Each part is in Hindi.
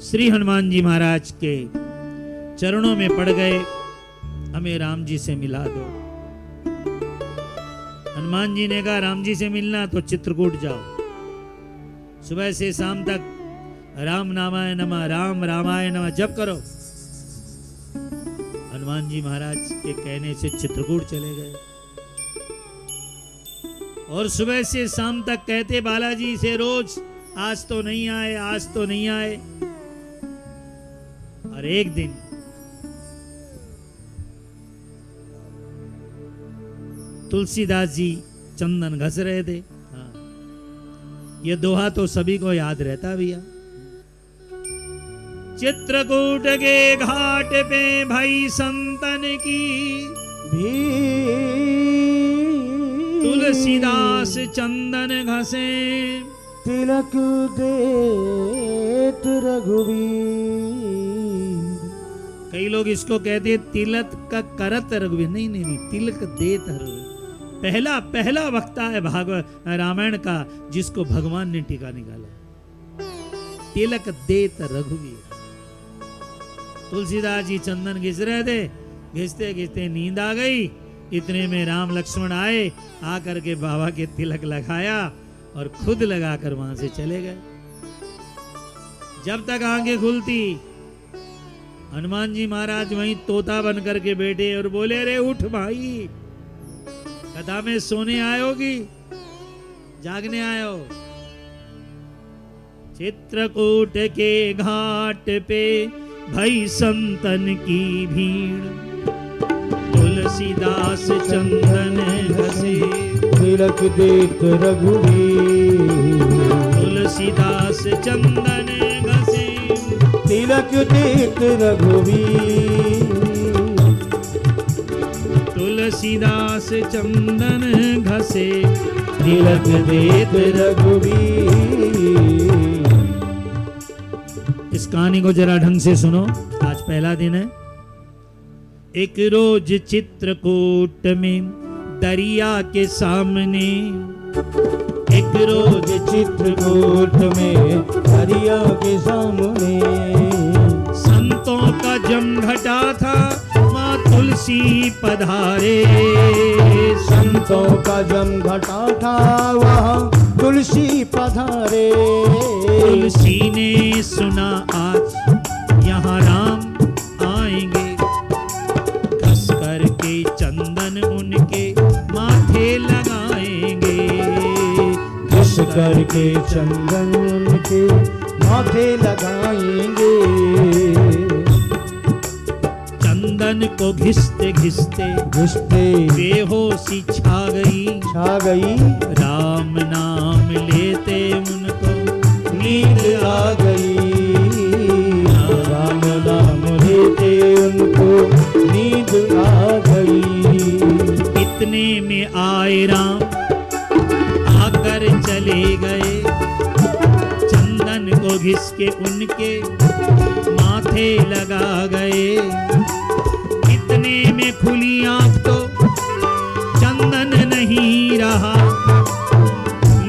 श्री हनुमान जी महाराज के चरणों में पड़ गए, हमें राम जी से मिला दो। हनुमान जी ने कहा राम जी से मिलना तो चित्रकूट जाओ, सुबह से शाम तक राम नामाय नमः, राम रामाय नमः जप करो। हनुमान जी महाराज के कहने से चित्रकूट चले गए और सुबह से शाम तक कहते बालाजी से रोज, आज तो नहीं आए, आज तो नहीं आए। और एक दिन तुलसीदास जी चंदन घस रहे थे। हाँ, ये दोहा तो सभी को याद रहता भैया। चित्रकूट के घाट पे भाई संतन की तुलसीदास चंदन घसे, तिलक देत रघुवीर। कई लोग इसको कहते तिलक का करत रघुवीर, नहीं नहीं नहीं, तिलक देत रघुवीर। पहला वक्ता है भागवत रामायण का जिसको भगवान ने टीका निकाला, तिलक देत रघुवीर। तुलसीदास जी चंदन घिस रहे थे, घिसते घिसते नींद आ गई। इतने में राम लक्ष्मण आए, आकर के बाबा के तिलक लगाया और खुद लगाकर वहां से चले गए। जब तक आंखें खुलती हनुमान जी महाराज वहीं तोता बन करके बैठे और बोले, अरे उठ भाई, कथा में सोने आयोगी जागने आयो। चित्रकूट के घाट पे भई संतन की भीड़, तुलसीदास चंदन घसे, तिलक देत रघुवीर। तुलसीदास चंदन घसे, तिलक देत रघुवीर। तुलसीदास चंदन घसे, तिलक देत रघुवीर। इस कहानी को जरा ढंग से सुनो। आज पहला दिन है। एक रोज चित्रकूट में दरिया के सामने, एक रोज चित्रकूट में दरिया के सामने, संतों का जम घटा था, माँ तुलसी पधारे। संतों का जम घटा था, वहाँ तुलसी पधारे। तुलसी ने सुना आज यहाँ राम आएंगे, घस करके चंदन उनके माथे लगाएंगे। घस करके चंदन उनके माथे लगाएंगे। चंदन को घिसते घिसते घिसते बेहोशी छा गई। राम नाम लेते उनको नींद आ गई। राम नाम लेते उनको नींद आ गई। इतने में आए राम, आकर चले गए, चंदन को घिस के उनके माथे लगा गए। इतने में खुली आंख तो चंदन नहीं रहा,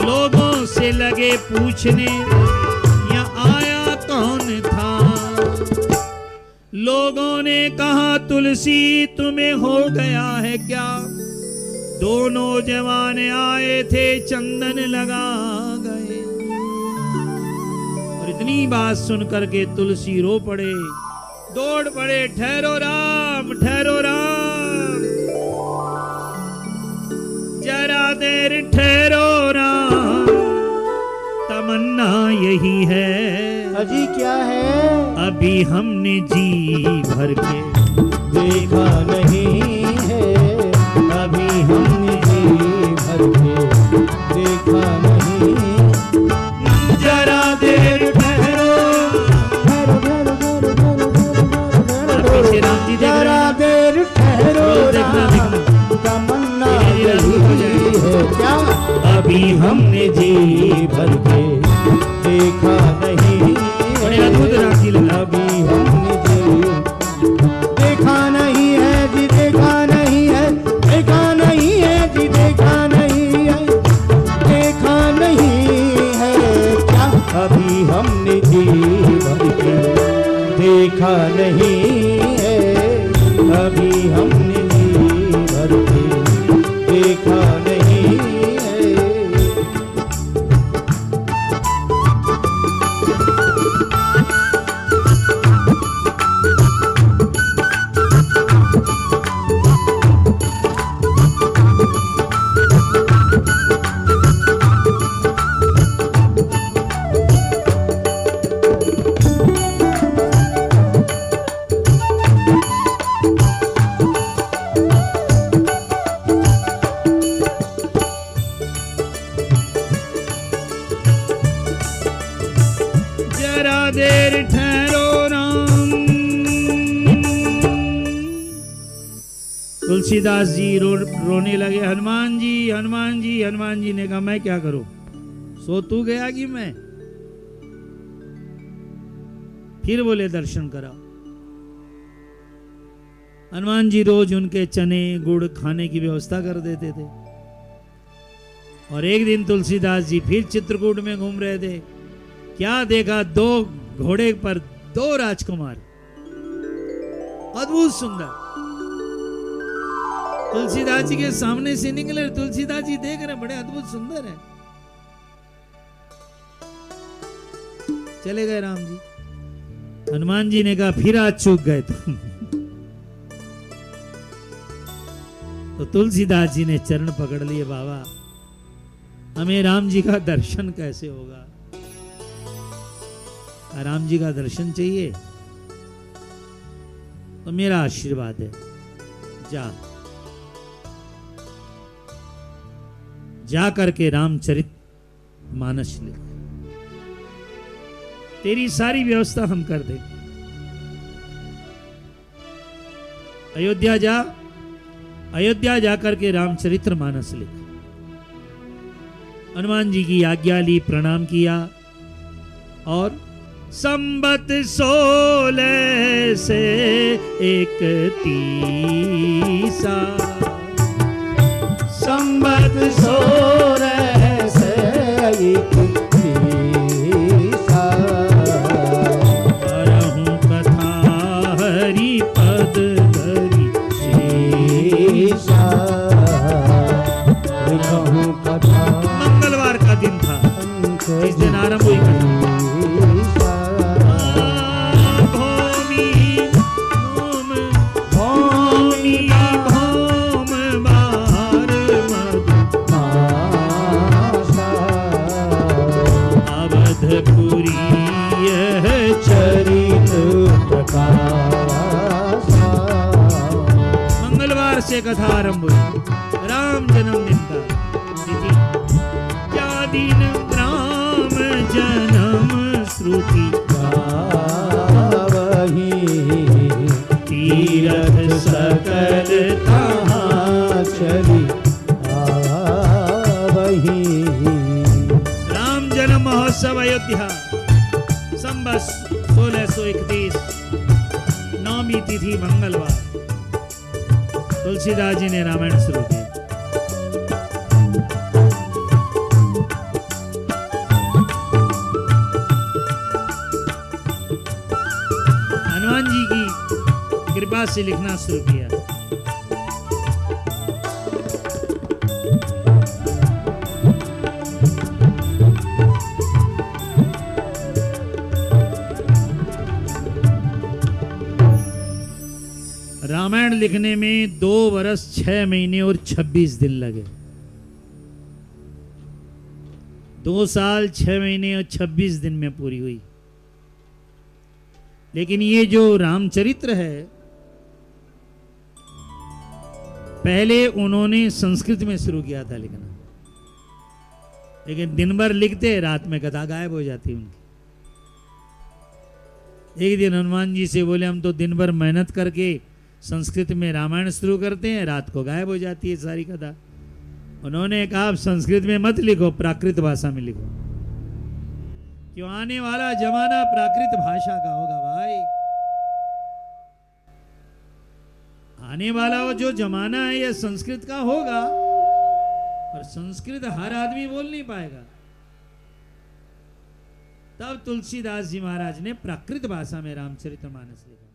लोगों से लगे पूछने यहाँ आया कौन था। लोगों ने कहा तुलसी तुम्हें हो गया है क्या, दोनों जवान आए थे चंदन लगा गए। और इतनी बात सुन करके तुलसी रो पड़े, दौड़ पड़े, ठहरो राम, ठहरो राम, जरा देर ठहरो राम, तमन्ना यही है। अजी क्या है? अभी हमने जी भर के देखा नहीं है। अभी हमने जी भर के देखा नहीं। जरा देर ठहरो। पीछे राम जी जरा देर ठहरो, देखना देखना, तमन्ना यही है क्या? अभी हमने जी भर के देखा नहीं। बड़े अद्भुत राम जी लगा। अभी हमने जी देखा नहीं है जी, देखा नहीं है, देखा नहीं है जी, देखा नहीं है, देखा नहीं है क्या? अभी हमने जी भर के देखा नहीं है कभी हमने जी भर के, देखा नहीं है। जरा देर ठहरो राम। तुलसीदास जी रोने लगे। हनुमान जी, हनुमान जी। हनुमान जी ने कहा मैं क्या करूं, सो तू गया कि मैं? फिर बोले दर्शन कराओ। हनुमान जी रोज उनके चने गुड़ खाने की व्यवस्था कर देते थे। और एक दिन तुलसीदास जी फिर चित्रकूट में घूम रहे थे। क्या देखा, दो घोड़े पर दो राजकुमार, अद्भुत सुंदर, तुलसीदास जी के सामने से निकले। तुलसीदास जी देख रहे बड़े अद्भुत सुंदर है। चले गए राम जी। हनुमान जी ने कहा फिर आज चूक गए तुम। तो तुलसीदास जी ने चरण पकड़ लिए। बाबा हमें राम जी का दर्शन कैसे होगा? राम जी का दर्शन चाहिए तो मेरा आशीर्वाद है, जा करके रामचरित मानस लिख, तेरी सारी व्यवस्था हम कर देंगे। अयोध्या जाकर के रामचरित्र मानस लिख। हनुमान जी की आज्ञा ली, प्रणाम किया और संबत 16 से 31 संबत 16 से 31 करहूं कथा हरि पद धरि शीशा, कहूं कथा। मंगलवार का दिन था जिस दिन आरंभ हुई कथा। मंगलवार से कथा आरंभ हुई। राम जन्मदिन का तिथि क्या दिन, राम जन्म श्रुति गावही, तीरथ सकल कहाँ चली आवही। राम जन्म महोत्सव अयोध्या संवत 1631 नौमी तिथि मंगलवार। तुलसीदास जी ने रामायण शुरू किया। हनुमान जी की कृपा से लिखना शुरू किया। रामायण लिखने में 2 वर्ष 6 महीने और 26 दिन लगे। 2 साल 6 महीने और 26 दिन में पूरी हुई। लेकिन ये जो रामचरित्र है, पहले उन्होंने संस्कृत में शुरू किया था लिखना, लेकिन दिन भर लिखते, रात में कथा गायब हो जाती उनकी। एक दिन हनुमान जी से बोले हम तो दिन भर मेहनत करके संस्कृत में रामायण शुरू करते हैं, रात को गायब हो जाती है सारी कथा। उन्होंने कहा आप संस्कृत में मत लिखो, प्राकृत भाषा में लिखो, क्यों आने वाला जमाना प्राकृत भाषा का होगा भाई। आने वाला वो जो जमाना है यह संस्कृत का होगा, पर संस्कृत हर आदमी बोल नहीं पाएगा। तब तुलसीदास जी महाराज ने प्राकृत भाषा में रामचरितमानस लिखा।